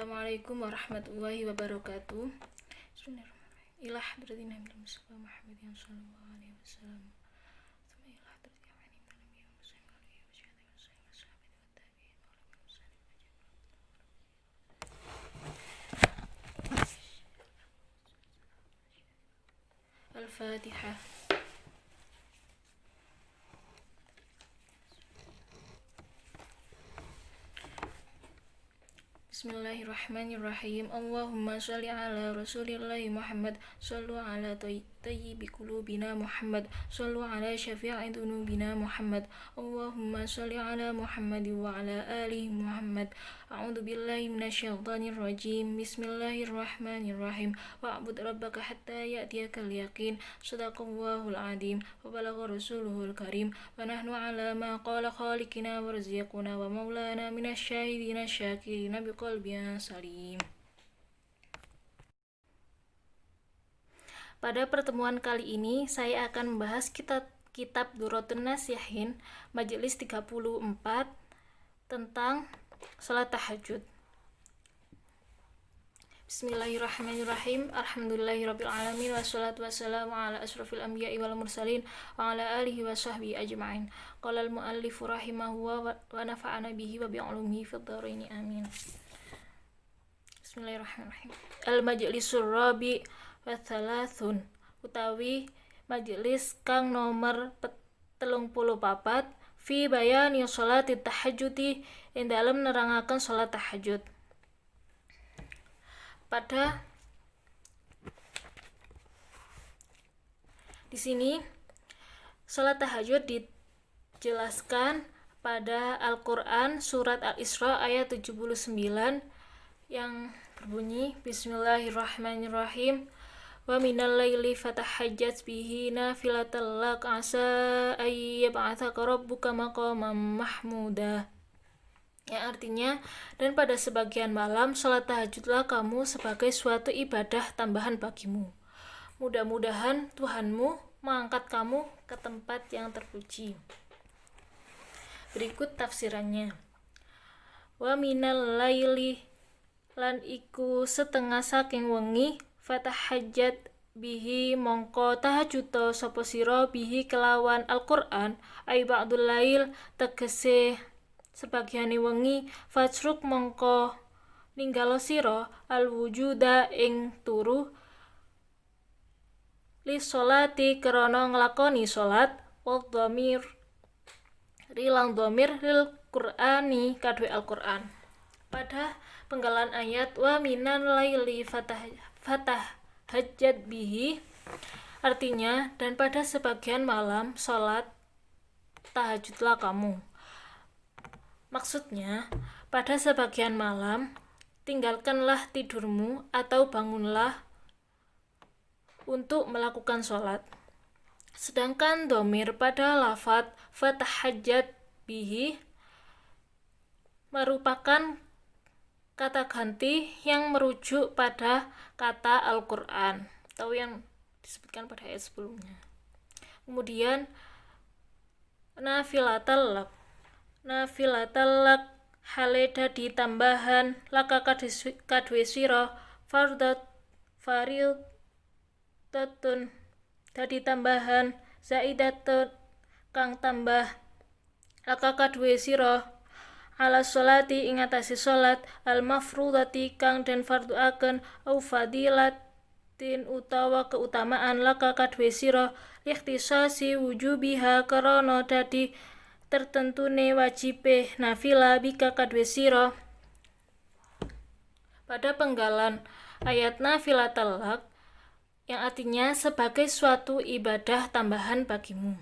Assalamualaikum warahmatullahi wabarakatuh. Bismillahirrahmanirrahim. Ila hadratin Nabi Mustafa Muhammad sallallahu alaihi wasallam. Tsumma ila hadratin Nabi Muhammad sallallahu alaihi wasallam. Al-Fatihah. Bismillahirrahmanirrahim. Allahumma sholli ala Rasulillahi Muhammad, shollu ala tayyibi qulubina Muhammad, shollu ala syafi'i dzunubina Muhammad. Allahumma sholli ala Muhammad wa ala ali Muhammad. A'udzu billahi minasyaitonir rajim. Bismillahirrahmanirrahim. Wa'bud rabbaka hatta ya'tiyakal yaqin. Shadaqallahul adzim wa balagha rasuluhul karim. Wa nahnu ala ma qala khaliqina wa raziquna wa maulana minasyahidina syakirina biqalbin salim. Pada pertemuan kali ini saya akan membahas kitab Durratun Nasihin majelis 34 tentang salat tahajud. Bismillahirrahmanirrahim. Alhamdulillahirabbil alamin wassalatu wassalamu ala asrofil anbiya'i wal mursalin wa ala alihi wa sahbihi ajma'in. Qala al-muallif rahimahullah wa nafa'ana bihi wa bi'ulumihi fid dharain amin. Bismillahirrahmanirrahim. Al-majlisur rabi' wa thalathun utawi majelis kang nomor 34 fi bayani sholati tahajudi ing dalem nerangaken salat tahajud. Pada di sini salat tahajud dijelaskan pada Al-Qur'an surat Al-Isra ayat 79 yang berbunyi Bismillahirrahmanirrahim. Wa minal laili fatahajjat bihi nafilatan lak asa ay yab'atsaka rabbuka maqaman mahmuda. Yang artinya, dan pada sebagian malam salat tahajudlah kamu sebagai suatu ibadah tambahan bagimu. Mudah-mudahan Tuhanmu mengangkat kamu ke tempat yang terpuji. Berikut tafsirannya. Wa minal laili lan iku setengah saking wengi fatahajjat bihi mongko tahajud sapa sira bihi kelawan Al-Qur'an ai ba'dul lail tegese sebagiane wengi fajruk mongko ninggalo sira al-wujuda ing turu li sholati krana nglakoni salat wa dhamir rilang dhamir lil Qur'ani kadhe Al-Qur'an. Pada penggalan ayat wa minan laili fatahajjat bihi artinya dan pada sebagian malam salat tahajudlah kamu. Maksudnya pada sebagian malam tinggalkanlah tidurmu atau bangunlah untuk melakukan salat. Sedangkan dhamir pada lafadz fatahajjat bihi merupakan kata ganti yang merujuk pada kata Al-Qur'an atau yang disebutkan pada ayat sebelumnya. Kemudian nafilatal lak hale dadi tambahan laka kadwe sira fardhatun dadi tambahan zaidatun kang tambah laka kadwe sira ala sholati ing atase salat al mafrudati kang den fardhuaken au fadilatin utawa keutamaan laka kadwe sira ikhtisasi wujubiha karana dadi tertentune wajibe nafila bika kadwe sira. Pada penggalan ayat nafilatal lak yang artinya sebagai suatu ibadah tambahan bagimu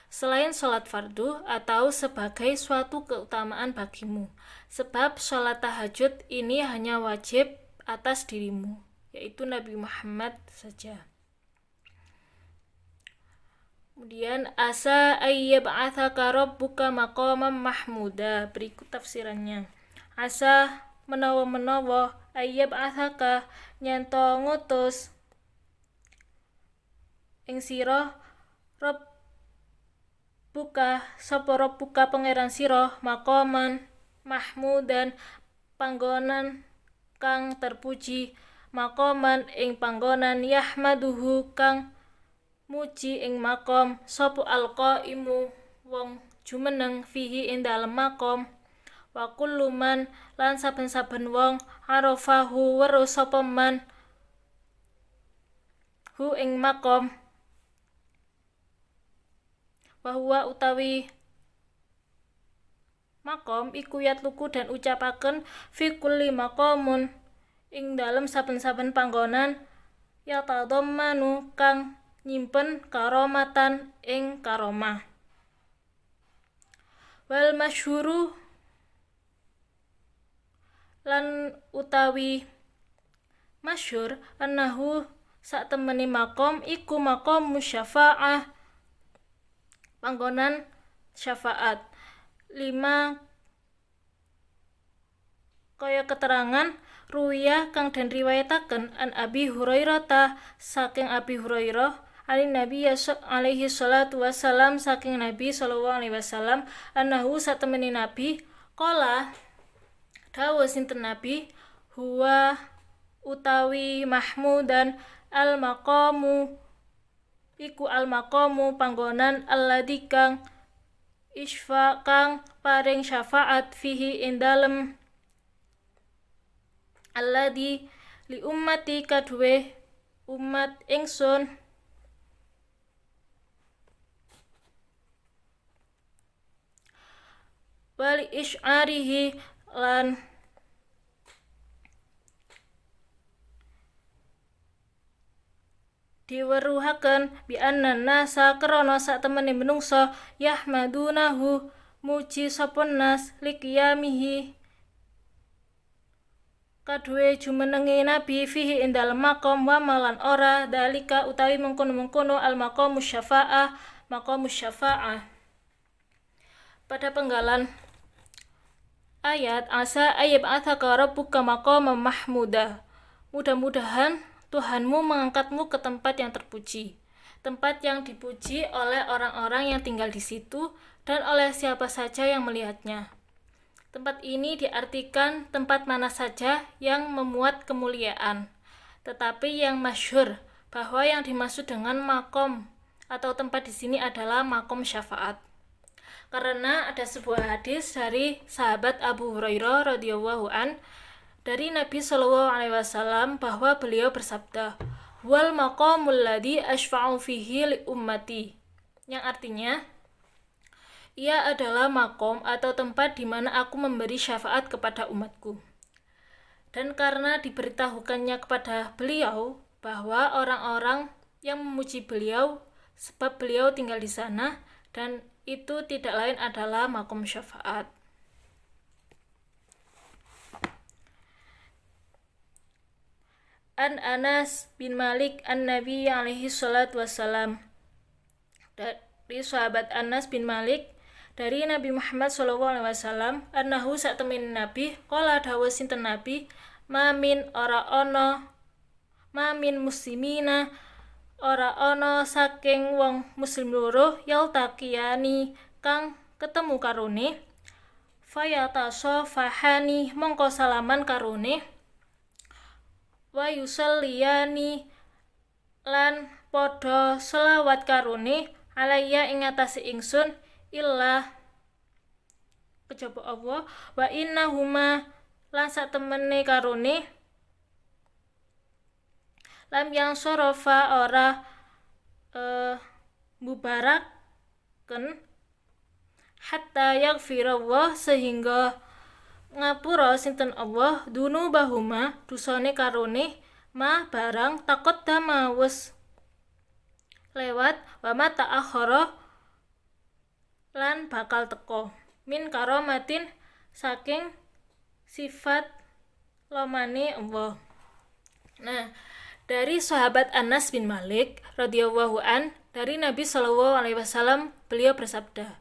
selain sholat fardu atau sebagai suatu keutamaan bagimu, sebab sholat tahajud ini hanya wajib atas dirimu, yaitu Nabi Muhammad saja. Kemudian asa ayyab'atsaka rabbuka maqaman mahmuda. Berikut tafsirannya. Asa menawa ayyab'atsaka nyanto ngutus ing sira buka sapa rabbuka pangeran sira maqaman mahmudan panggonan kang terpuji, maqaman ing panggonan yahmaduhu kang muji ing makom, sapa alqaimu wong jumeneng fihi ing dalem makom, wa kullu man lan saben-saben wong arafahu weruh sapa man hu ing makom, wa huwa utawi makom iku yatluku dan ucapaken fi kulli maqamun ing dalem saben-saben panggonan yatadammanu kang nyimpen karomatan ing karomah. Wal masyhuru lan utawi masyhur annahu sak temeni makom iku makom musyafa'ah, panggonan syafaat. 5 kaya keterangan ruwiyah kang den riwayataken an Abi Hurairah saking Abi Hurairah ali Nabi alaihi salatu wassalam saking Nabi sallallahu alaihi wasallam annahu satemene Nabi qala dawuh sinten Nabi huwa utawi mahmudan al maqamu iku al maqamu panggonan alladzi kang isfa kang paring syafaat fihi ing dalem alladzi li ummati kaduwe umat ingsun wali isyarihi lan diweruhaken bi anna nasa krana sak temene menungsa yahmadunahu muji sapa nas liqiyamihi kaduwe jumenenge Nabi fihi ing dalem makom wa malan ora dalika utawi mengkono-mengkono al maqamus syafa'ah. Pada penggalan ayat asa ayib athaka rabbuka maqama mahmuda, mudah-mudahan Tuhanmu mengangkatmu ke tempat yang terpuji, tempat yang dipuji oleh orang-orang yang tinggal di situ dan oleh siapa saja yang melihatnya. Tempat ini diartikan tempat mana saja yang memuat kemuliaan, tetapi yang masyhur bahwa yang dimaksud dengan makom atau tempat di sini adalah makom syafaat. Karena ada sebuah hadis dari sahabat Abu Hurairah radhiyallahu an dari Nabi sallallahu alaihi wasallam bahwa beliau bersabda, "Wal maqamul ladzi asyfa'u fihi li ummati." Yang artinya, ia adalah makom atau tempat di mana aku memberi syafaat kepada umatku. Dan karena diberitahukannya kepada beliau bahwa orang-orang yang memuji beliau sebab beliau tinggal di sana dan itu tidak lain adalah makom syafaat. An Anas bin Malik an Nabi alaihi salatu wassalam, dari sahabat Anas bin Malik dari Nabi Muhammad sallallahu alaihi wasallam annahu sak temene Nabi qala dawuh sinten Nabi mamin muslimina ora ana saking wong muslim loro yaltaqiyani kang ketemu karone fayatasafahani mongko salaman karone wa yusalliyani lan padha selawat karone alayya ing atase ingsun illa kejaba Allah wa innahuma lan satemene karone lam yang sorofa ora mubaraken hatta yaghfirallah sehingga ngapura sinten Allah dunubahuma dosane karone ma barang taqaddama wis lewat wa ma ta'akhkhara lan bakal teko min karomatin saking sifat lomane Allah. Nah, dari sahabat Anas bin Malik radhiyallahu an dari Nabi sallallahu alaihi wasallam beliau bersabda,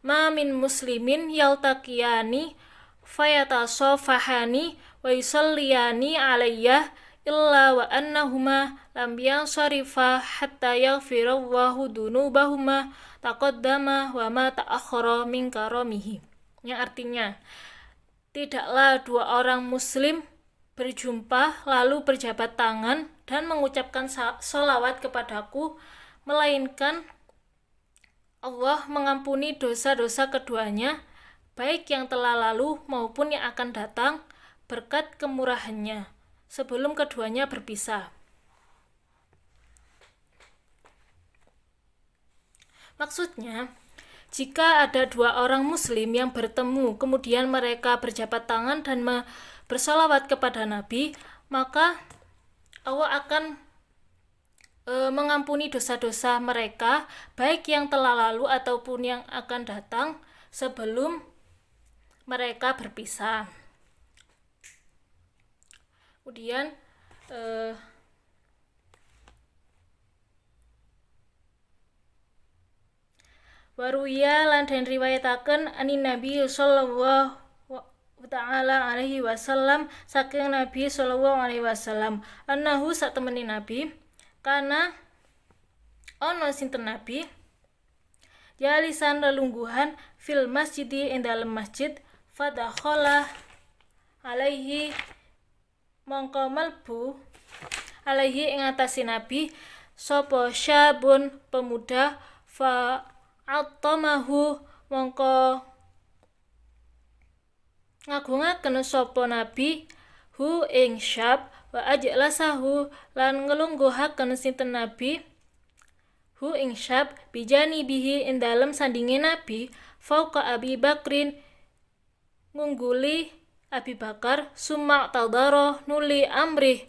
"Ma min muslimin yaltaqiyani fayatasafahani wa yusalliyani alayya illa wa annahuma lam yansarifa hatta yaghfirallahu dunubahuma taqaddama wa ma ta'akhkhara min karamihi." Yang artinya, tidaklah dua orang muslim berjumpa lalu berjabat tangan dan mengucapkan sholawat kepadaku, melainkan Allah mengampuni dosa-dosa keduanya, baik yang telah lalu maupun yang akan datang, berkat kemurahannya, sebelum keduanya berpisah. Maksudnya, jika ada dua orang muslim yang bertemu, kemudian mereka berjabat tangan dan bersalawat kepada Nabi, maka Allah akan mengampuni dosa-dosa mereka, baik yang telah lalu ataupun yang akan datang, sebelum mereka berpisah. Kemudian waruya lan den riwayataken anin Nabi sallallahu ta'ala alaihi wasallam saking Nabi sallallahu alaihi wasallam annahu sak temene Nabi kana ana sinten Nabi jalisan lelungguhan fil masjidi ing dalem masjid fadakhala alaihi mongko melbu alaihi ing atase Nabi sapa syabun pemuda fa atamahu mongko ngagungaken sapa Nabi hu ing syab wa ajlasahu lan ngelungguhaken sinten Nabi hu ing syab bijani bihi ing dalem sandinge Nabi fauqa Abi Bakrin ngungguli Abi Bakar summa tadara nuli amrih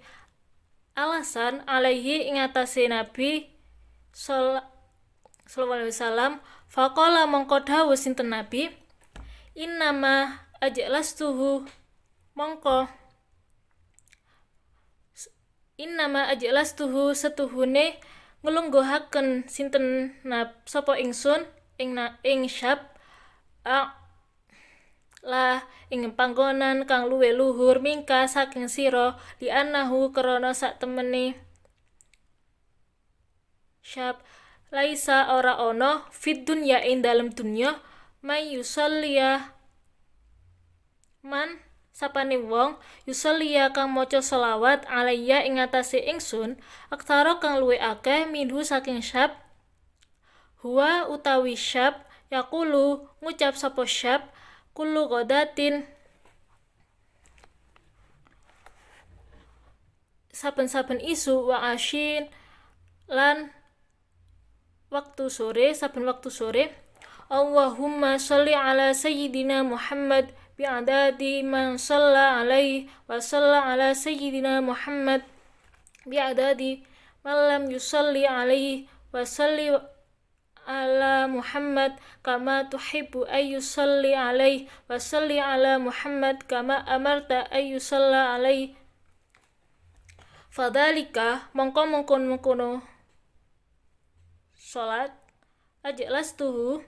alasan alaihi ing atase Nabi sallallahu alaihi wasallam faqala mongko dawuh sinten Nabi innama ajlastuhu mongko innama ajlastuhu setuhune ngelungguhaken sinten sapa ingsun ing syab lah ing panggonan kang luwih luhur mingka saking sira li annahu krana sak temene syab laisa ora ana fid dunya ing dalem dunya may yusalliya man sapane wong yusalliya kang maca selawat alayya ing atase ingsun aktara kang luwih akeh minhu saking syab huwa utawi syab yaqulu ngucap sapa syab kullu ghadatin saben-saben isu wa asyin lan waktu sore saben waktu sore Allahumma sholli ala sayyidina Muhammad bi'adadi man shalla alaihi wa shalla ala sayyidina Muhammad bi'adadi man lam yusalli alaihi wa salli ala Muhammad kama tuhibbu ay yusalli alaihi wa salli ala Muhammad kama amarta ay yusalla alaihi fadhalika mongko salat ajlastuhu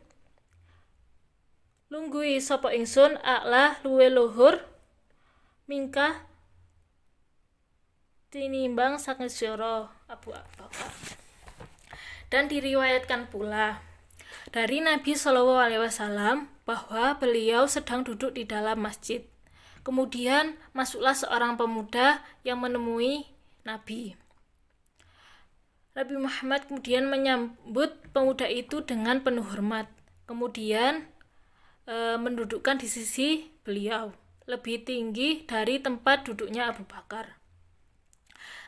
lungguhi sapa ingsun a'la luwe luhur mingkah tinimbang saking sira Abu Bakar. Dan diriwayatkan pula dari Nabi Shallallahu alaihi wasallam bahwa beliau sedang duduk di dalam masjid. Kemudian masuklah seorang pemuda yang menemui Nabi. Nabi Muhammad kemudian menyambut pemuda itu dengan penuh hormat. Kemudian mendudukkan di sisi beliau, lebih tinggi dari tempat duduknya Abu Bakar.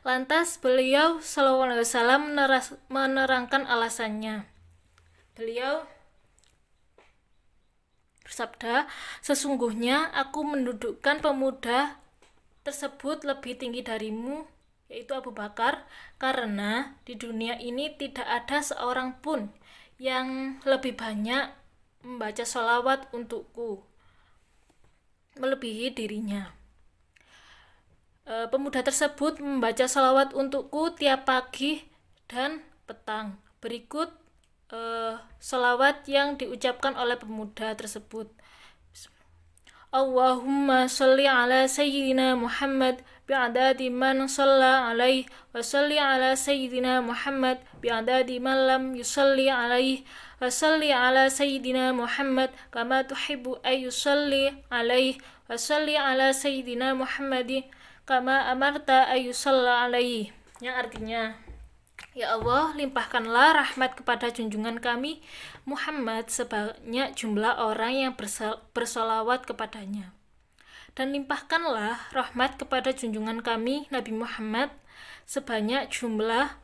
Lantas beliau sallallahu alaihi wasallam menerangkan alasannya. Beliau bersabda, sesungguhnya aku mendudukkan pemuda tersebut lebih tinggi darimu, yaitu Abu Bakar, karena di dunia ini tidak ada seorang pun yang lebih banyak membaca sholawat untukku melebihi dirinya. Pemuda tersebut membaca sholawat untukku tiap pagi dan petang. Berikut sholawat yang diucapkan oleh pemuda tersebut. Allahumma sholli ala sayyidina Muhammad bi'adadi man shalla alaihi wa sholli ala sayyidina Muhammad bi'adadi man lam yusalli alaihi wa sholli ala sayyidina Muhammad kama tuhibbu ay yusalli alaihi wa sholli ala sayyidina Muhammadin kama amarta ayyusalla alaihi, yang artinya, ya Allah, limpahkanlah rahmat kepada junjungan kami Muhammad sebanyak jumlah orang yang bersolawat kepadanya, dan limpahkanlah rahmat kepada junjungan kami Nabi Muhammad sebanyak jumlah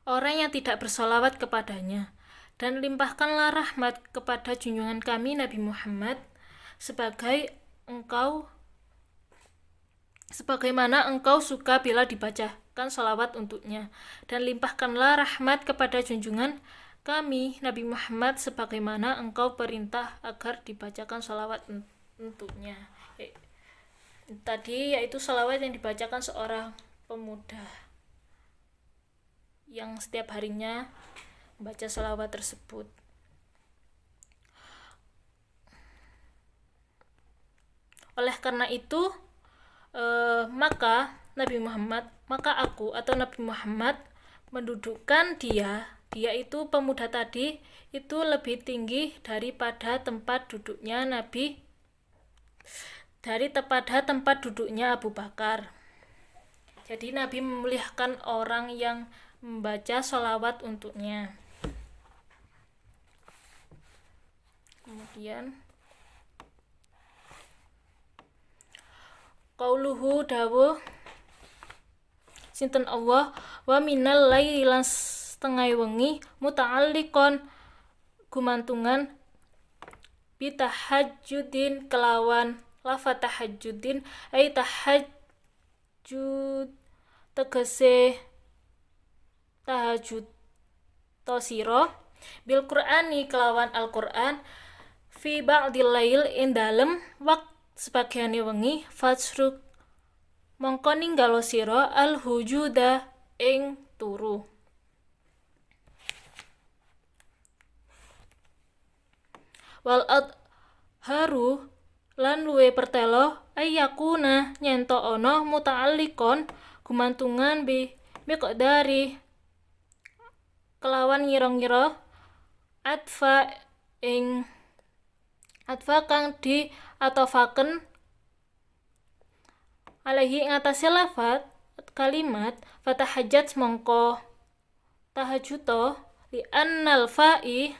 orang yang tidak bersolawat kepadanya, dan limpahkanlah rahmat kepada junjungan kami Nabi Muhammad sebagaimana engkau suka bila dibacakan salawat untuknya, dan limpahkanlah rahmat kepada junjungan kami Nabi Muhammad sebagaimana engkau perintah agar dibacakan salawat untuknya. Tadi yaitu salawat yang dibacakan seorang pemuda yang setiap harinya membaca salawat tersebut. Oleh karena itu, maka aku atau Nabi Muhammad mendudukkan dia itu pemuda tadi itu lebih tinggi daripada tempat duduknya Abu Bakar. Jadi Nabi memuliakan orang yang membaca sholawat untuknya. Kemudian qauluhu dawuh sinten Allah, wa minal laili lan setengah wengi, muta'alliqon gumantungan bitahajjudin kelawan lafaz tahajjudin, ai tahajjud tegese tahajud tosiro bil Qur'ani kelawan Al-Qur'an fi ba'dil lail ing dalem wakt sebagiane wengi, fajruk mongko ninggalo sira al hujuda ing turu. Wal adharu lan luwe pertelo ayakuna nyento ana muta'alliqon gumantungan bi miqdari kelawan ngira-ngira adfa kang di atofaken alaihi ing atase lafat kalimat fatahajjat mongko tahajuto li annal fa'i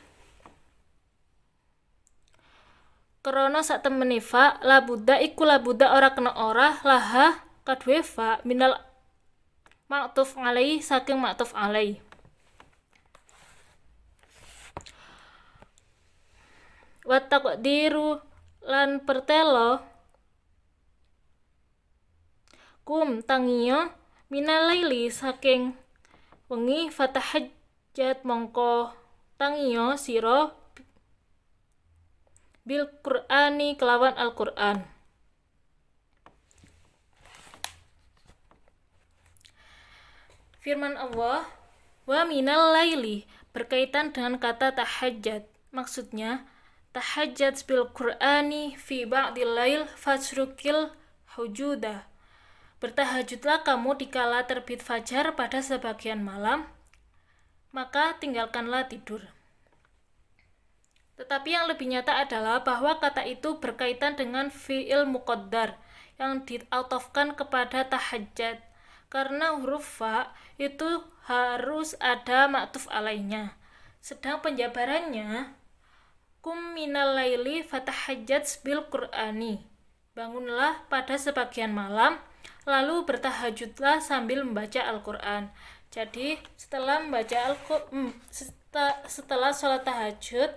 krana sak temene fa labuda ora kena ora laha kadue fa minal ma'tuf alaihi saking ma'tuf alaihi. Wa taqdiru lan pertelo kum tangiyo minal laili saking wengi fatahajjat mongko tangiyo sira bil Qur'ani kelawan Al-Qur'an. Firman Allah, wa minal laili berkaitan dengan kata tahajjat, maksudnya tahajjat bil Qur'ani fi ba'dil lail fajrukil hujuda. Bertahajudlah kamu dikala terbit fajar pada sebagian malam, maka tinggalkanlah tidur. Tetapi yang lebih nyata adalah bahwa kata itu berkaitan dengan fi'il muqaddar yang diatofkan kepada tahajjat, karena huruf fa itu harus ada ma'tuf alainya. Sedang penjabarannya kum minal laili fatahajjat bil Qur'ani, bangunlah pada sebagian malam lalu bertahajudlah sambil membaca Al-Qur'an. Jadi setelah sholat tahajud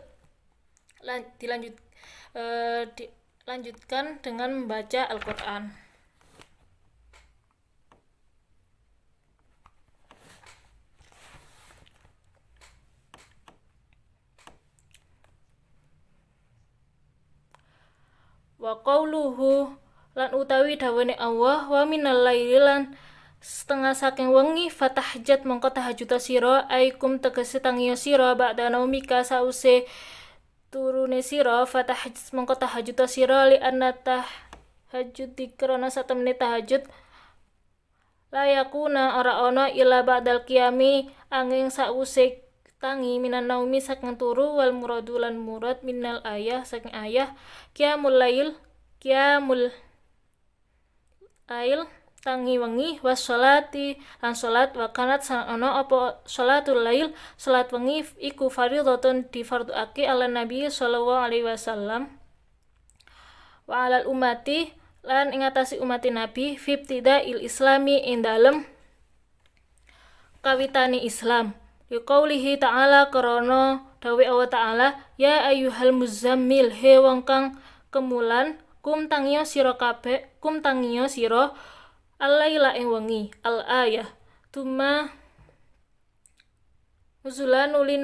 dilanjutkan dengan membaca Al-Qur'an. Wa qauluhu lan utawi dawane Allah, wa minal laili lan setengah saking wengi fatahajjat mongko tahajud sira aikum tegese tangiyo sira ba'da naumika sause turune sira fatahajjat mongko tahajud sira li anna tahajjud dikrana satemene tahajud layakuna ora ana ila ba'dal qiyami angin sause tangi minan naumi saking turu wal muradu lan murad minal ayah saking ayah qiyamul lail tangi wengi washolati lan salat wa kanat ana apa salatul lail salat wengi iku fardhatun difarduake ala nabi sallallahu alaihi wasallam wa alal ummati lan ing atase umat nabi fibtidail islami ing dalem kawitane Islam liqaulihi ta'ala krana dawuh Allah ta'ala ya ayyuhal muzammil he wong kang kemulan kum tangiyo sira al-laila ing wengi al ayah tuma nuzulan nuli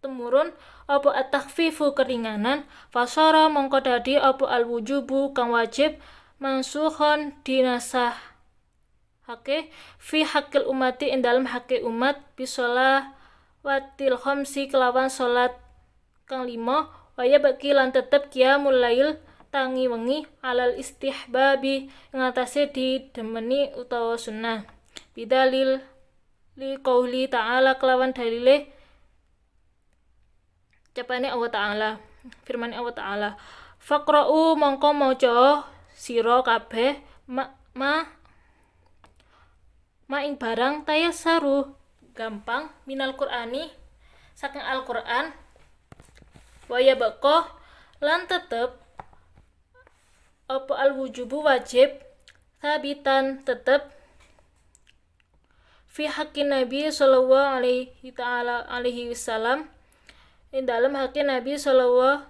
temurun apa at-takhfifu keringanan fasara mongko dadi apa al-wujubu kang wajib mansukhon dinasah hake fi hakil umati ing dalem hake umat bisolah watil khamsi kelawan salat kang 5 waya baki lan tetep qiyamul lail tangi wengi alal istihbabi ngatasi didemeni utawa sunnah bidalil li qauli ta'ala kelawan dalile capane Allah ta'ala firman Allah ta'ala faqra'u mongko maca sira kabeh ma ing barang tayassaru gampang minal Qur'ani saking Al-Qur'an waya bako lan tetep apa al-wujubu wajib sabitan tetep fi haqqin nabi sallallahu alaihi wasallam ing dalem haqqin nabi sallallahu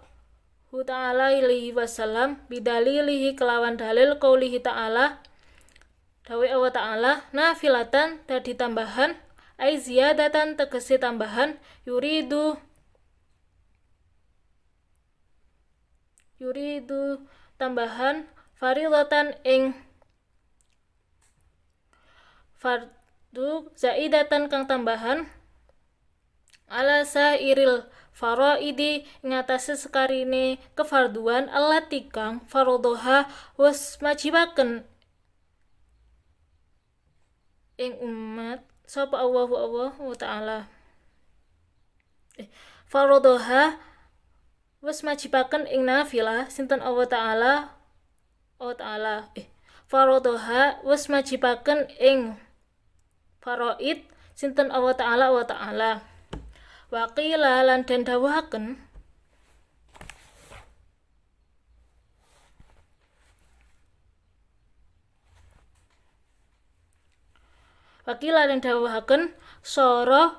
ta'ala alaihi wasallam bidalilihi kelawan dalil qaulihi ta'ala dawuh Allah ta'ala nafilatan dadi tambahan ai ziyadatan tegese tambahan yuridu tambahan faridatan ing fardu zaidatan kang tambahan ala sairil faraidi ing atase sekarine kefarduan allati kang faradhaha was majibaken ing umat sapa Allah ta'ala faradhaha was majibaken ing nafilah sinten Allah ta'ala faradhaha was majibaken ing faraid sinten Allah ta'ala wa qila lan den dawuhaken Wakila dan dawuhaken soro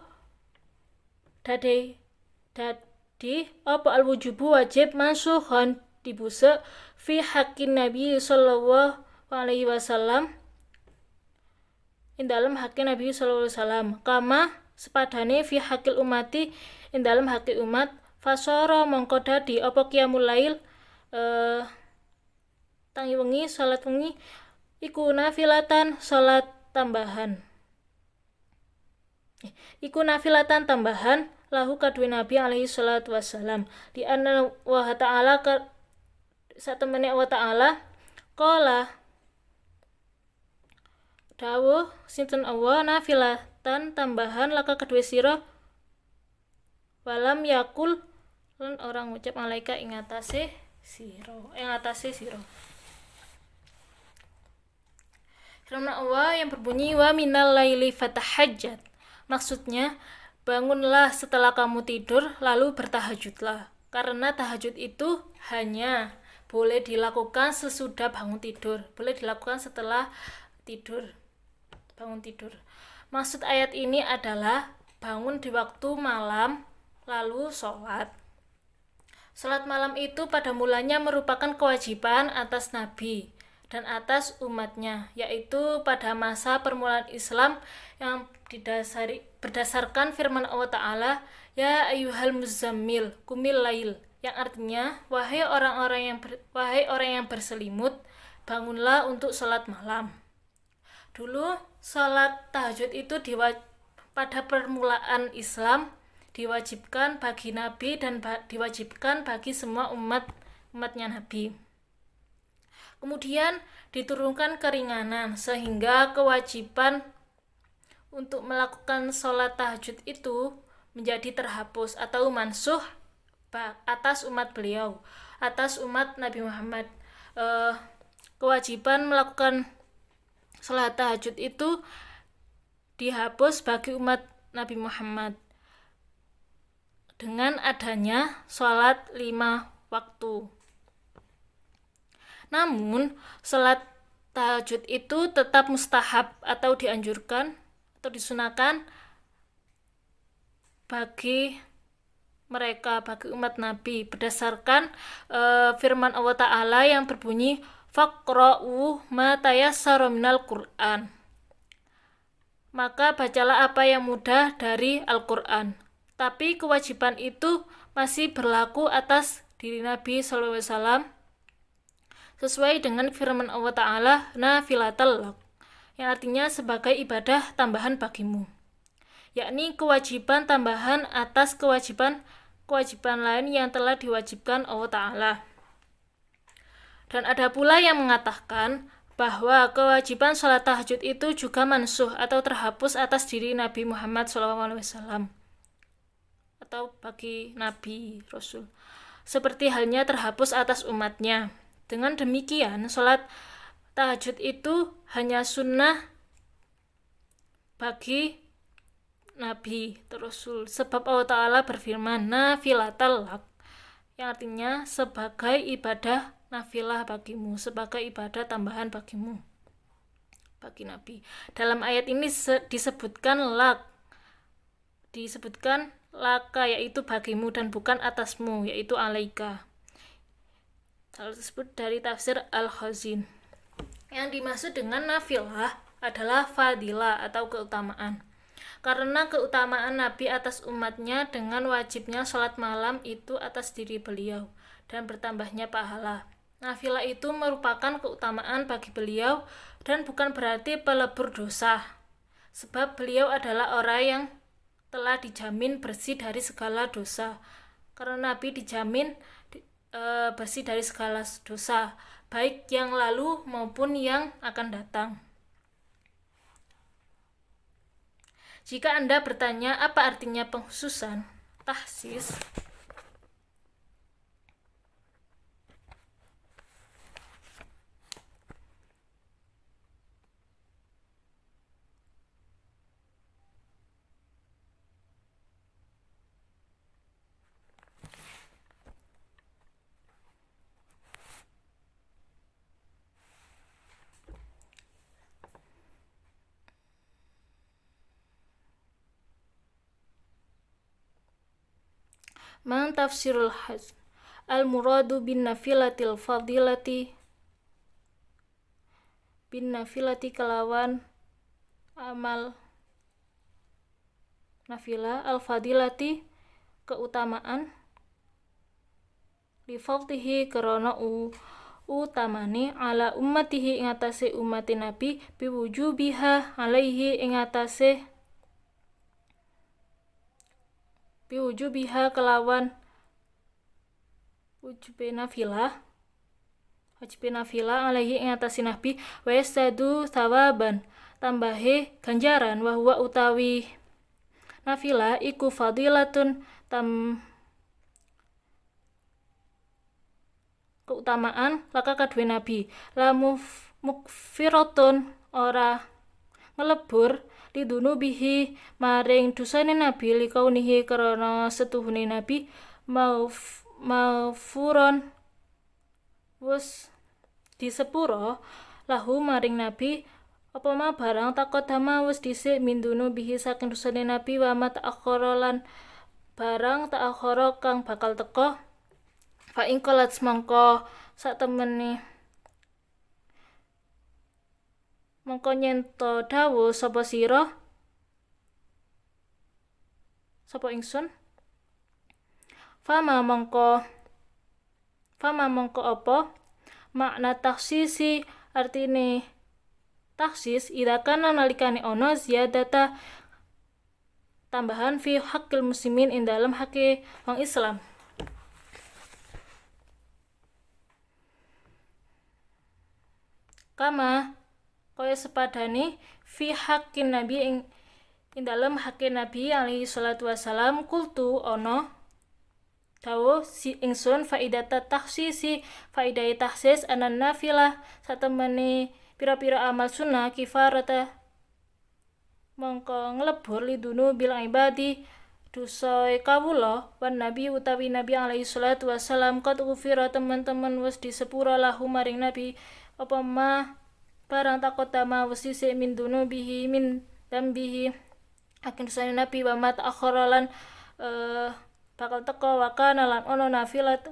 dadi apa al-wujubu wajib mansukhon dibuse fi haqqin nabi sallallahu alaihi wasallam ing dalem haqqin nabi sallallahu alaihi wasallam kama sepadane fi haqqil umati ing dalem haqqi umat fasara mongko dadi apa qiyamul lail tangi wengi salat wengi iku nafilatan salat tambahan lahu kadue nabi alaihi salatu wassalam di anna wa ta'ala satemene wa ta'ala qala dawuh sinten Allah nafilatan tambahan laka kadue sira walam yakul lan orang ngucap malaika ing atase sira firman Allah yang berbunyi wa minal laili fatahajjat maksudnya bangunlah setelah kamu tidur lalu bertahajudlah karena tahajud itu hanya boleh dilakukan sesudah bangun tidur, boleh dilakukan setelah bangun tidur. Maksud ayat ini adalah bangun di waktu malam lalu sholat. Sholat malam itu pada mulanya merupakan kewajiban atas Nabi dan atas umatnya, yaitu pada masa permulaan Islam yang berdasarkan firman Allah Ta'ala, ya ayyuhal muzammil kumil lail, yang artinya wahai orang yang berselimut, bangunlah untuk sholat malam. Dulu sholat tahajud itu pada permulaan Islam diwajibkan bagi Nabi dan diwajibkan bagi semua umatnya Nabi. Kemudian diturunkan keringanan sehingga kewajiban untuk melakukan sholat tahajud itu menjadi terhapus atau mansuh atas umat beliau, atas umat Nabi Muhammad. kewajiban melakukan sholat tahajud itu dihapus bagi umat Nabi Muhammad dengan adanya sholat 5 waktu. Namun, sholat tahajud itu tetap mustahab atau dianjurkan atau disunahkan bagi mereka, bagi umat Nabi, berdasarkan firman Allah Ta'ala yang berbunyi faqra'u ma tayassara minal Qur'an. Maka bacalah apa yang mudah dari Al-Qur'an. Tapi kewajiban itu masih berlaku atas diri Nabi SAW sesuai dengan firman Allah Ta'ala nafilatal lak, yang artinya sebagai ibadah tambahan bagimu, yakni kewajiban tambahan atas kewajiban lain yang telah diwajibkan Allah Ta'ala. Dan ada pula yang mengatakan bahwa kewajiban sholat tahajud itu juga mansuh atau terhapus atas diri Nabi Muhammad SAW atau bagi Nabi Rasul, seperti halnya terhapus atas umatnya. Dengan demikian, sholat tahajud itu hanya sunnah bagi Nabi Rasul, sebab Allah Ta'ala berfirman nafilatal lak, yang artinya sebagai ibadah nafilah bagimu, sebagai ibadah tambahan bagimu, bagi Nabi. Dalam ayat ini disebutkan laka, yaitu bagimu, dan bukan atasmu, yaitu alaika. Hal tersebut dari tafsir Al-Khazin. Yang dimaksud dengan nafilah adalah fadilah atau keutamaan. Karena keutamaan Nabi atas umatnya dengan wajibnya sholat malam itu atas diri beliau dan bertambahnya pahala. Nafilah itu merupakan keutamaan bagi beliau dan bukan berarti pelebur dosa, sebab beliau adalah orang yang telah dijamin bersih dari segala dosa. Karena Nabi dijamin bersih dari segala dosa, baik yang lalu maupun yang akan datang. Jika Anda bertanya apa artinya pengkhususan, tahsis, man tafsirul hajj al-muradu bin nafilatil fadilati kelawan amal nafilah al-fadilati keutamaan li fadlihi karena utamane ala ummatihi ing atase umat Nabi biwujubiha alaihi ing atase biwujubiha kelawan wajib nafilah alaihi ing atase Nabi wa yastadu thawaban tambahe ganjaran wa huwa utawi nafilah iku fadilatun keutamaan laka kadue Nabi la mukfiratun ora ngelebur lidunubihi maring dosane Nabi likaunihi karena setuhune Nabi maghfuron wis disepuro lahu maring Nabi apa ma barang takodama wis dhisik min dunubihi saking dosane Nabi wa ma ta'akhkhara lan barang ta'akhkhara kang bakal teka fa ing qalat mangko sak temene mongko nyento dawuh sapa ingsun fama mongko apa makna taksisi artine taksis ida kana nalikane ono ziyadata tambahan fi haqqil muslimin ing dalem hake wong Islam. Kama kaya sepadane fi haqqin nabi ing dalem hake Nabi alaihi salatu wasalam kultu ono Dawuh si ingsun faidata takhsisi faidai takhsis anan nafilah satemene pira-pira amal sunnah kifarata mongko nglebur lidunu bil ibadi dosa kawula wan nabi utawi nabi alaihi salatu wassalam qad ufira teman-teman wis disepura lahu maring nabi apa ma barang takotama wis dhisik min dunubihi min dambihi akin dosane nabi wa mat akharalan bakal teko wakana lan ono nafilat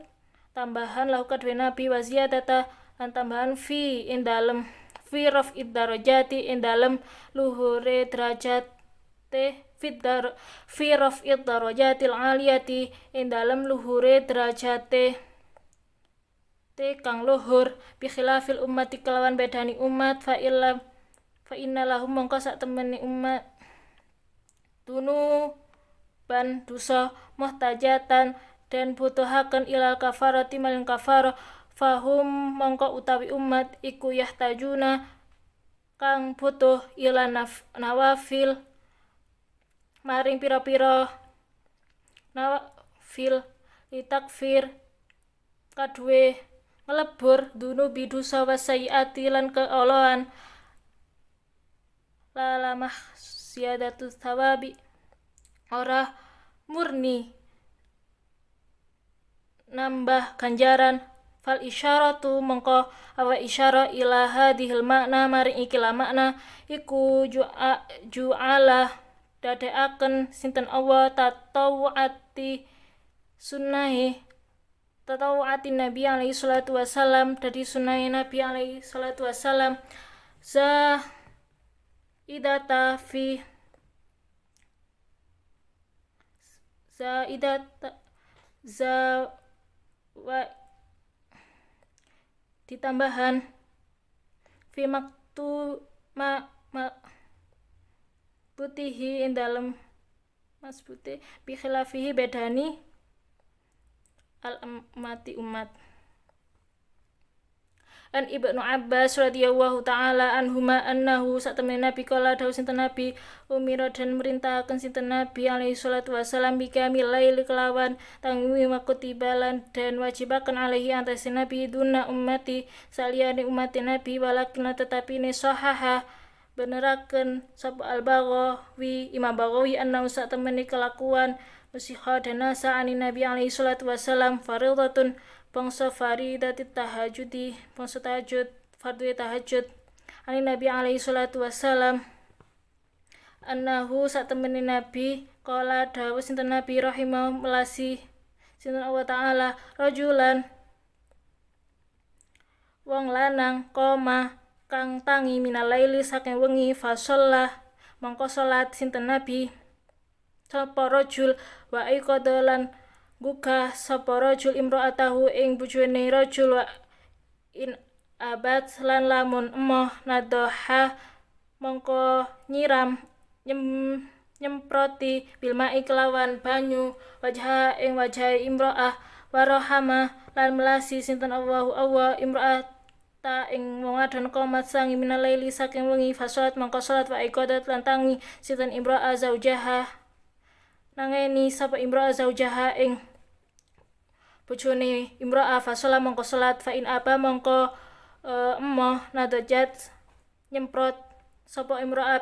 tambahan lahu kadwe nabi wa ziyadata lan tambahan fi ing dalem fi raf'id darajati ing dalem luhure derajat fi raf'id darajatil aliyati ing dalem luhure derajate kang luhur bi khilafil ummati kelawan bedani umat fa inna lahum mongko sak temene umat tunu ban dosa muhtajatan dan butuhaken ilal kafarati maling kafarah fahum mongko utawi umat iku yahtajuna kang butuh ila nawafil maring pira-pira nawafil litakfir kadwe ngelebur dunubi dosa wasayiati lan keolohan lalamah ziyadatu thawabi ora murni nambah ganjaran fal isyaratu mongko awa isyara ila hadhil makna maring ikilah makna iku ju'ala dadekaken sinten Allah tatawuati sunnahi tatawuati nabi alaihi salatu wassalam dadi sunnahi nabi alaihi salatu wassalam zaidata fi ditambahan fi butihi ing dalem masbute bi khilafihi bedani al mati umat. An Ibnu Abbas radhiyallahu taala anhuma annahu satemene nabi kala dawuh sinten nabi umira dan merintahaken sinten nabi alaihi salatu wasallam bikamil lail kelawan tangi makutibalan dan wajibaken alaihi atas nabi duna ummati saliyane umat nabi walakin tetapi ne sahaha beneraken sapa al-Baghawi Imam Baghawi annahu satemene kelakuan musihha dan nasa ani nabi alaihi salatu wasallam fardhatun bangsa faridatit tahajudi bangsa tahajud fardu tahajud ani nabi alaihi salatu wassalam annahu satemene nabi qala dawuh sinten nabi rahimah melasi sinten Allah taala rajulan wong lanang koma kang tangi minalaili saking wengi fasollah mongko salat sinten nabi sapa rajul wa iqadalan gugah sapa rajul imra'atahu ing bojone rajul wa in abad lan lamun emoh nadoha mongko nyiram nyemproti bilma'i kelawan banyu wajah ing wajahe imra'ah warahama lan melasi sinten Allah imra'ata ing wong adon qomat sangi minalaili saking wengi fasolat mongko salat wa iqadat lan tangi sinten imra'ah zaujaha nangeni sapa imra'ah zaujaha ing bojone imra'ah fasola mongko salat fa in aba mongko emoh nadajat nyemprot sapa imra'ah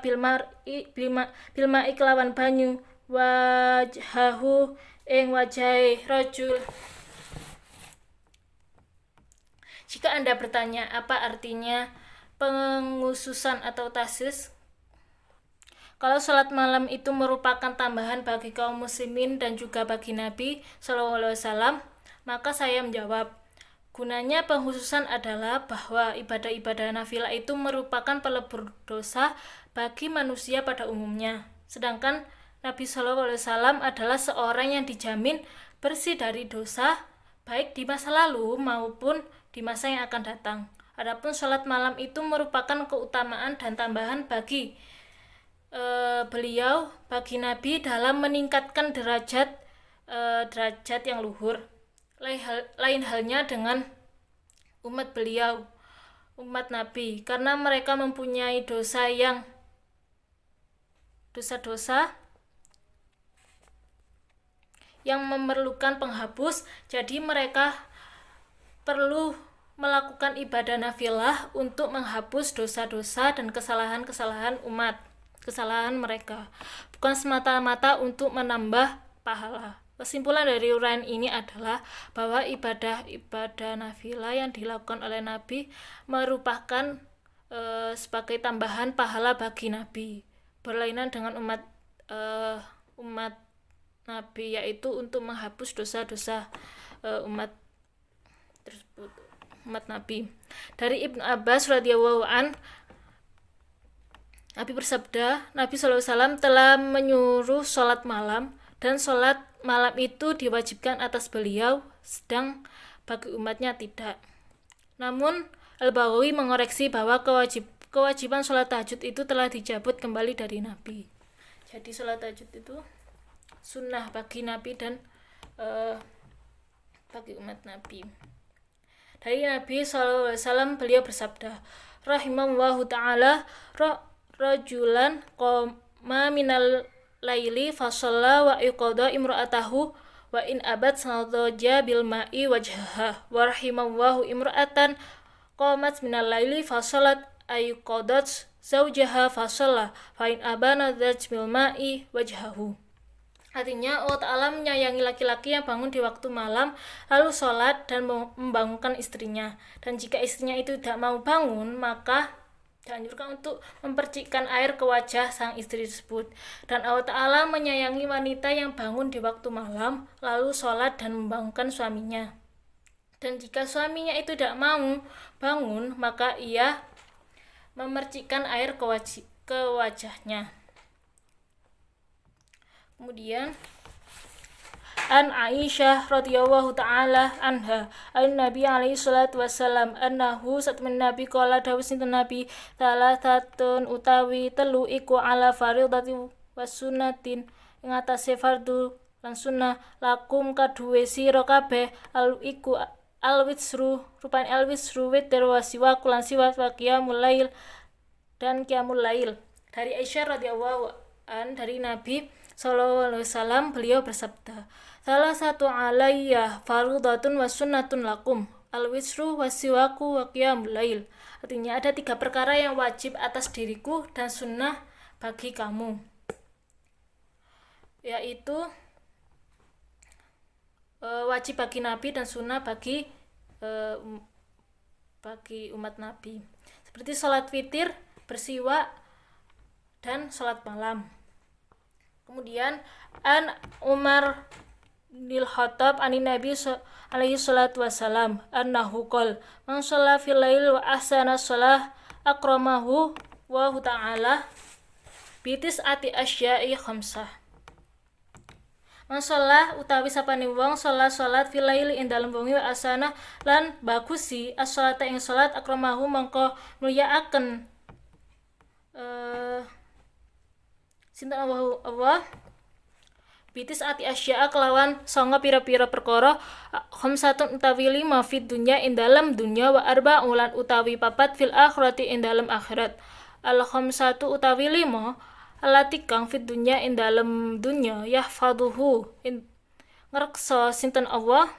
bilma'i kelawan banyu wajahu ing wajahe rajul. Jika Anda bertanya apa artinya pengususan atau takhsis, kalau salat malam itu merupakan tambahan bagi kaum muslimin dan juga bagi Nabi SAW, maka saya menjawab, gunanya pengkhususan adalah bahwa ibadah-ibadah nafilah itu merupakan pelebur dosa bagi manusia pada umumnya. Sedangkan Nabi SAW adalah seorang yang dijamin bersih dari dosa, baik di masa lalu maupun di masa yang akan datang. Adapun salat malam itu merupakan keutamaan dan tambahan bagi beliau, bagi Nabi dalam meningkatkan derajat yang luhur. Lain halnya dengan umat beliau, umat Nabi, karena mereka mempunyai dosa yang memerlukan penghapus, jadi mereka perlu melakukan ibadah nafilah untuk menghapus dosa-dosa dan kesalahan-kesalahan kesalahan mereka, bukan semata-mata untuk menambah pahala. Kesimpulan dari uraian ini adalah bahwa ibadah nafilah yang dilakukan oleh Nabi merupakan sebagai tambahan pahala bagi Nabi, berlainan dengan umat Nabi, yaitu untuk menghapus dosa-dosa umat tersebut, umat Nabi. Dari Ibnu Abbas radhiyallahu an, Nabi bersabda, Nabi SAW telah menyuruh sholat malam, dan sholat malam itu diwajibkan atas beliau, sedang bagi umatnya tidak. Namun Al-Baghawi mengoreksi bahwa kewajiban sholat tahajud itu telah dicabut kembali dari Nabi. Jadi sholat tahajud itu sunnah bagi Nabi dan bagi umat Nabi. Dari Nabi SAW beliau bersabda, rahimallahu ta'ala rajulan qama minal laili fasalla wa iqada imra'atahu wa in abad sanadja bil ma'i wajhaha wa rahimallahu imra'atan qamat minal laili fasallat ayqadat zaujaha fasalla fa in abana dzaj bil ma'i wajhahu. Artinya Allah Ta'ala menyayangi laki-laki yang bangun di waktu malam lalu sholat dan membangunkan istrinya, dan jika istrinya itu tidak mau bangun maka dianjurkan untuk mempercikkan air ke wajah sang istri tersebut. Dan Allah Ta'ala menyayangi wanita yang bangun di waktu malam lalu sholat dan membangunkan suaminya, dan jika suaminya itu tidak mau bangun maka ia memercikkan air ke wajahnya. Kemudian an Aisyah radhiyallahu ta'ala anha an-nabi alaihi salatu wassalam annahu satman nabi qala dawuh sinten nabi salasatun utawi telu iku ala fardhati wasunatin ing atase fardhu lan sunnah lakum kaduwe sira kabeh iku alwisru rupan alwisru witir wasiwa kulan siwat wa qiyamul lail dan qiyamul lail. Dari Aisyah radhiyallahu an, dari Nabi sallallahu alaihi wasallam beliau bersabda, salah satu alayya fardhatun wa sunnatun lakum alwisru wasiwaku wa qiyamul lail. Artinya ada 3 perkara yang wajib atas diriku dan sunnah bagi kamu, yaitu wajib bagi Nabi dan sunnah bagi umat Nabi, seperti sholat witir, bersiwak, dan sholat malam. Kemudian an Umar bin Khattab anin Nabi alaihi salatu wasalam annahu qol man shalla fil lail wa ahsana shalah akramahu wa ta'ala bitis ati asya'i khamsah. Man shalla utawi sapane wong salat fil lail ing dalem wengi wa ahsana lan bagusi as-shalata ing salat akramahu mangko mulyakaken sinten Allah bitis ati asya'a kelawan songo pira-pira perkara khamsatun utawi 5 fid dunya ing dalem dunya wa arba'un lan utawi 4 fil akhirati ing dalem akhirat. Al khamsatu utawi 5 alati kang fid dunya ing dalem dunya yahfaduhu ngreksa sinten Allah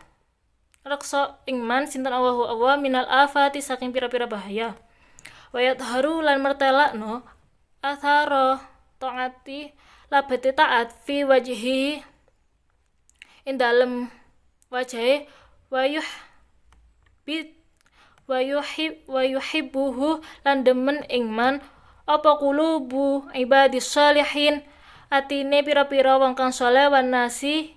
ngreksa ing man sinten Allah minal afati saking pira-pira bahaya wa yadharu lan mertelakno athara taati labete taat fi wajhi in dalem wajahe wa yuhibbuhu lan demen ing man apa kulubu ibadis sholihin atine pira-pira wong kang saleh wan nasi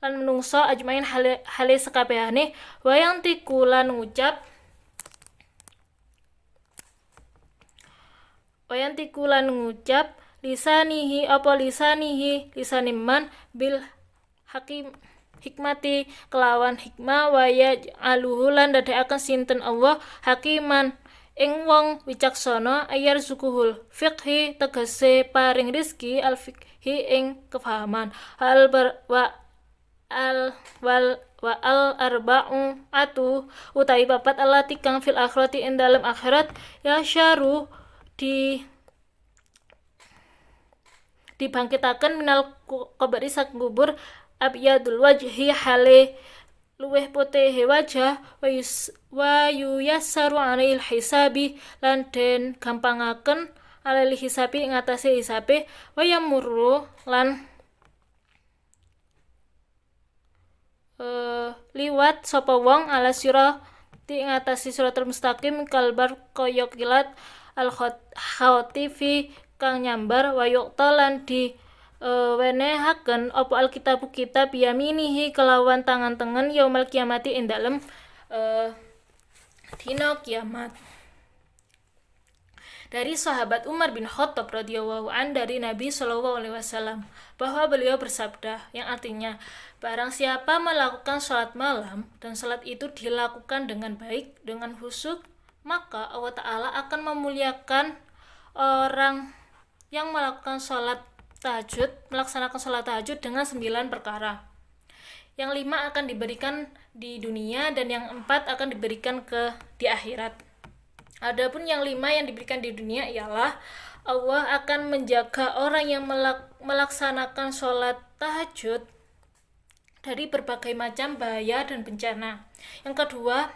lan menungso ajmain hale sekabehane wayang tiku lan ngucap lisanihi man bil hakim hikmati kelawan hikmah waya aluhu lan dadekaken sinten Allah hakiman ing wong wicaksana ayar sukuhul fiqhi tegese paring rizki al fiqhi ing kefahaman al arba'u atu utawi 4 alati kang fil akhirati ing dalem akhirat ya syaru dibangkitaken minal qabri sak kubur abyadul wajhi hale luweh putih wajah wa yuyassaru alail hisabi lan den gampangaken alail hisabi ngatasi hisabe wa yamurru lan liwat sapa wong ala sirati ngatasi siratal mustaqim kalbar kaya kilat al khatifi kang nyambar wa yuqta lan di wenehaken apa alkitabu kitab yaminihi kelawan tangan tengen yaumal kiamati ing dalem dina kiamat. Dari sahabat Umar bin Khattab radhiyallahu an dari Nabi Shallallahu alaihi wasallam bahwa beliau bersabda yang artinya barang siapa melakukan salat malam dan salat itu dilakukan dengan baik dengan khusyuk maka Allah Ta'ala akan memuliakan orang yang melakukan salat tahajud, melaksanakan salat tahajud dengan 9 perkara. Yang 5 akan diberikan di dunia dan yang 4 akan diberikan di akhirat. Adapun yang 5 yang diberikan di dunia ialah Allah akan menjaga orang yang melaksanakan salat tahajud dari berbagai macam bahaya dan bencana. Yang kedua,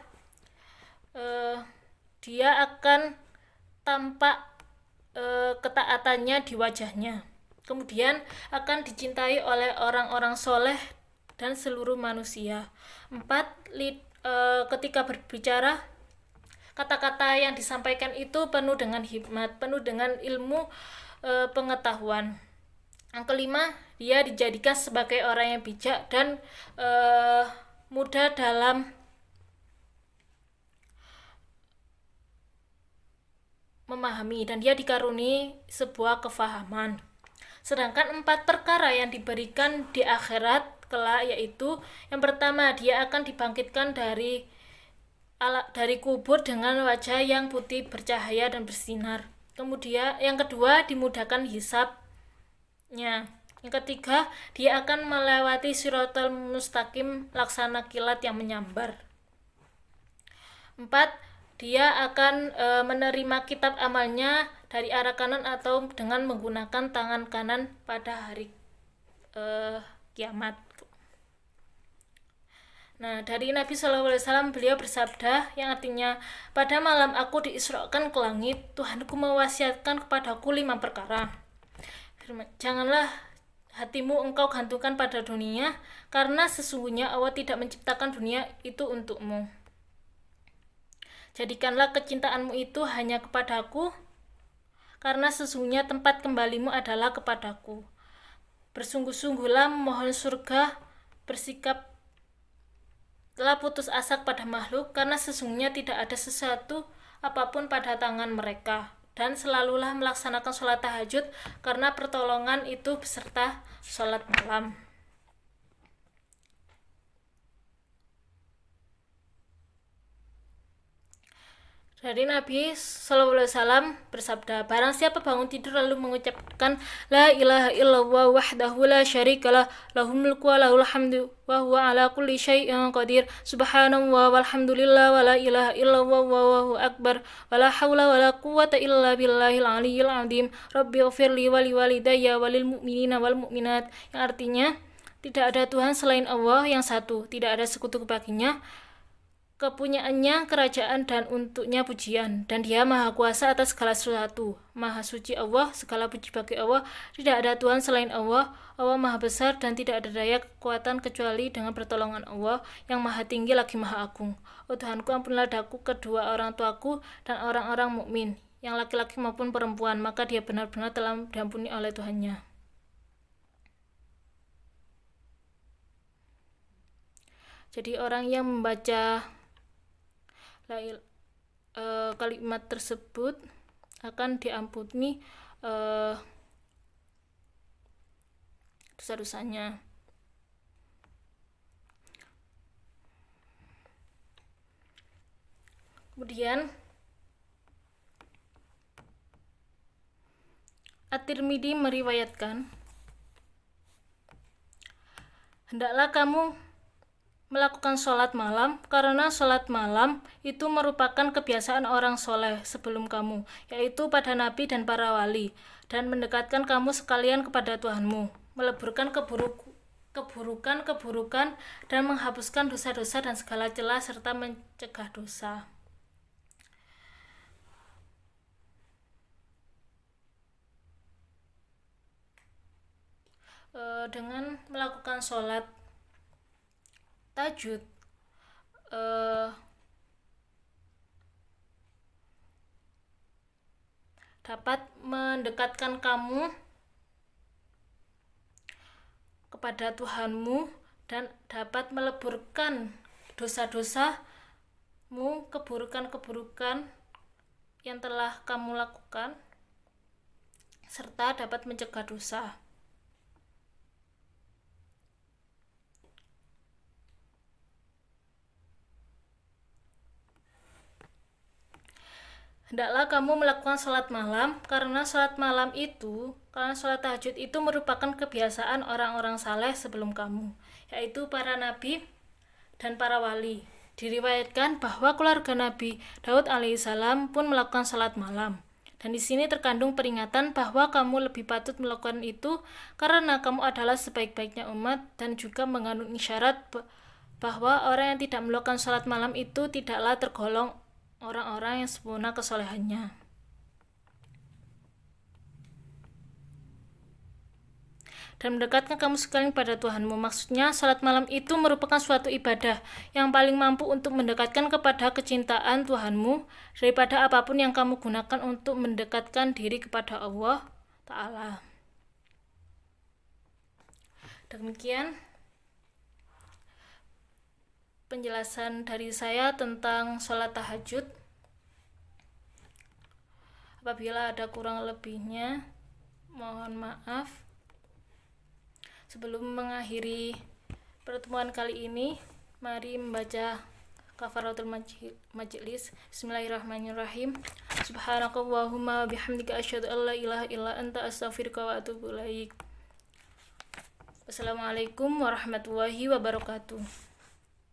dia akan tampak ketaatannya di wajahnya. Kemudian akan dicintai oleh orang-orang soleh dan seluruh manusia. 4. Ketika berbicara, kata-kata yang disampaikan itu penuh dengan hikmat, penuh dengan ilmu pengetahuan. Yang kelima, dia dijadikan sebagai orang yang bijak dan mudah dalam memahami, dan dia dikaruniai sebuah kefahaman. Sedangkan 4 perkara yang diberikan di akhirat kelak yaitu yang pertama, dia akan dibangkitkan dari kubur dengan wajah yang putih bercahaya dan bersinar. Kemudian yang kedua, dimudahkan hisabnya. Yang ketiga, dia akan melewati siratal mustaqim laksana kilat yang menyambar. 4. Dia akan menerima kitab amalnya dari arah kanan atau dengan menggunakan tangan kanan pada hari kiamat. Nah, dari Nabi SAW beliau bersabda yang artinya, pada malam aku diisrakan ke langit, Tuhanku mewasiatkan kepadaku 5 perkara. Janganlah hatimu engkau gantungkan pada dunia, karena sesungguhnya Allah tidak menciptakan dunia itu untukmu. Jadikanlah kecintaanmu itu hanya kepadaku, karena sesungguhnya tempat kembalimu adalah kepadaku. Bersungguh-sungguhlah memohon surga, bersikap telah putus asa pada makhluk, karena sesungguhnya tidak ada sesuatu apapun pada tangan mereka. Dan selalulah melaksanakan sholat tahajud, karena pertolongan itu beserta sholat malam. Dari Nabi SAW bersabda, barang siapa bangun tidur lalu mengucapkan la ilaha illallah wahdahu la syarikalah lahul mulku wa lahul hamdu wa huwa ala kulli syai'in qadir subhanallah walhamdulillah wa la ilaha illallah wallahu akbar wa la hawla wa la quwwata illa billahil aliyyil azim rabbi ighfirli wa li walidayya walil mu'minina wal mu'minat, yang artinya tidak ada Tuhan selain Allah yang satu, tidak ada sekutu baginya, kepunyaannya kerajaan dan untuknya pujian, dan dia maha kuasa atas segala sesuatu. Maha suci Allah, segala puji bagi Allah, tidak ada Tuhan selain Allah. Allah maha besar dan tidak ada daya kekuatan kecuali dengan pertolongan Allah yang maha tinggi lagi maha agung. Oh Tuhanku, ampunilah daku, kedua orang tuaku, dan orang-orang mukmin, yang laki-laki maupun perempuan, maka dia benar-benar telah diampuni oleh Tuhannya. Jadi orang yang membaca kalimat tersebut akan diampuni dosa-dosanya. Kemudian At-Tirmidzi meriwayatkan, hendaklah kamu melakukan sholat malam, karena sholat malam itu merupakan kebiasaan orang soleh sebelum kamu, yaitu pada Nabi dan para wali, dan mendekatkan kamu sekalian kepada Tuhanmu, meleburkan keburukan-keburukan dan menghapuskan dosa-dosa dan segala celah serta mencegah dosa. Dengan melakukan sholat tahajud dapat mendekatkan kamu kepada Tuhanmu dan dapat meleburkan dosa-dosamu, keburukan-keburukan yang telah kamu lakukan, serta dapat mencegah dosa. Hendaklah kamu melakukan sholat malam, karena sholat tahajud itu merupakan kebiasaan orang-orang saleh sebelum kamu, yaitu para nabi dan para wali. Diriwayatkan bahwa keluarga Nabi Daud alaihissalam pun melakukan sholat malam. Dan di sini terkandung peringatan bahwa kamu lebih patut melakukan itu karena kamu adalah sebaik-baiknya umat, dan juga mengandung isyarat bahwa orang yang tidak melakukan sholat malam itu tidaklah tergolong orang-orang yang sempurna kesolehannya. Dan mendekatkan kamu sekalian pada Tuhanmu. Maksudnya, salat malam itu merupakan suatu ibadah yang paling mampu untuk mendekatkan kepada kecintaan Tuhanmu daripada apapun yang kamu gunakan untuk mendekatkan diri kepada Allah Ta'ala. Demikian penjelasan dari saya tentang sholat tahajud. Apabila ada kurang lebihnya, mohon maaf. Sebelum mengakhiri pertemuan kali ini, mari membaca kafaratul majlis. Bismillahirrahmanirrahim. Subhanakallahumma bihamdika asyhadu an la ilaha illa anta astaghfiruka wa atubu ilaik. Wassalamualaikum warahmatullahi wabarakatuh.